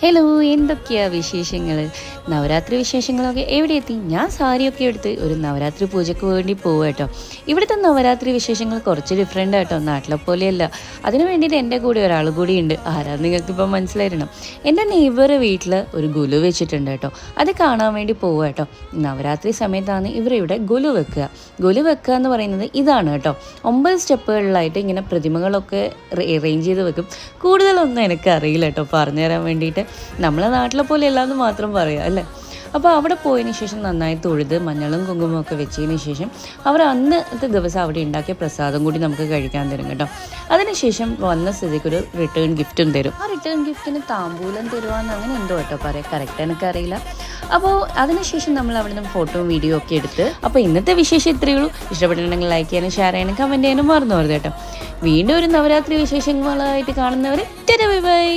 Hello, എന്തൊക്കെയാ വിശേഷങ്ങൾ? നവരാത്രി വിശേഷങ്ങളൊക്കെ എവിടെ എത്തി? ഞാൻ സാരിയൊക്കെ എടുത്ത് ഒരു നവരാത്രി പൂജയ്ക്ക് വേണ്ടി പോവുക കേട്ടോ. ഇവിടുത്തെ നവരാത്രി വിശേഷങ്ങൾ കുറച്ച് ഡിഫറെൻ്റ് ആട്ടോ, നാട്ടിലെ പോലെയല്ല. അതിന് വേണ്ടിയിട്ട് എൻ്റെ കൂടെ ഒരാൾ കൂടിയുണ്ട്. ആരാന്ന് നിങ്ങൾക്കിപ്പോൾ മനസ്സിലായിരുന്നു. എൻ്റെ നെയ്ബർ വീട്ടിൽ ഒരു ഗുലു വെച്ചിട്ടുണ്ട് കേട്ടോ. അത് കാണാൻ വേണ്ടി പോവുക കേട്ടോ. നവരാത്രി സമയത്താണ് ഇവരിവിടെ ഗുലു വെക്കുക. ഗുലു വെക്കുക എന്ന് പറയുന്നത് ഇതാണ് കേട്ടോ. 9 സ്റ്റെപ്പുകളിലായിട്ട് ഇങ്ങനെ പ്രതിമകളൊക്കെ അറേഞ്ച് ചെയ്ത് വെക്കും. കൂടുതലൊന്നും എനിക്കറിയില്ല കേട്ടോ പറഞ്ഞു തരാൻ വേണ്ടിയിട്ട്. നമ്മളെ നാട്ടിലെ പോലെ അല്ലാന്ന് മാത്രം പറയാം അല്ലേ. അപ്പോൾ അവിടെ പോയതിന് ശേഷം നന്നായി തൊഴുത് മഞ്ഞളും കുങ്കുമവും ഒക്കെ വെച്ചതിന് ശേഷം അവർ അന്നത്തെ ദിവസം അവിടെ ഉണ്ടാക്കിയ പ്രസാദം കൂടി നമുക്ക് കഴിക്കാൻ തരും കേട്ടോ. അതിനുശേഷം വന്ന സ്ഥിതിക്ക് ഒരു റിട്ടേൺ ഗിഫ്റ്റും തരും. ആ റിട്ടേൺ ഗിഫ്റ്റിന് താമ്പൂലം തരുവാന്ന് അങ്ങനെ എന്തോ കേട്ടോ പറയാം, കറക്റ്റ് എനിക്കറിയില്ല. അപ്പോൾ അതിനുശേഷം നമ്മൾ അവിടെ നിന്ന് ഫോട്ടോയും വീഡിയോ ഒക്കെ എടുത്ത്. അപ്പോൾ ഇന്നത്തെ വിശേഷം ഇത്രയേ ഉള്ളൂ. ഇഷ്ടപ്പെട്ടിട്ടുണ്ടെങ്കിൽ ലൈക്ക് ചെയ്യാനും ഷെയർ ചെയ്യാനും കമൻറ്റ് ചെയ്യാനും മറന്നു പോകരുത് കേട്ടോ. വീണ്ടും ഒരു നവരാത്രി വിശേഷങ്ങളായിട്ട് കാണുന്നവരെ ബൈ ബൈ.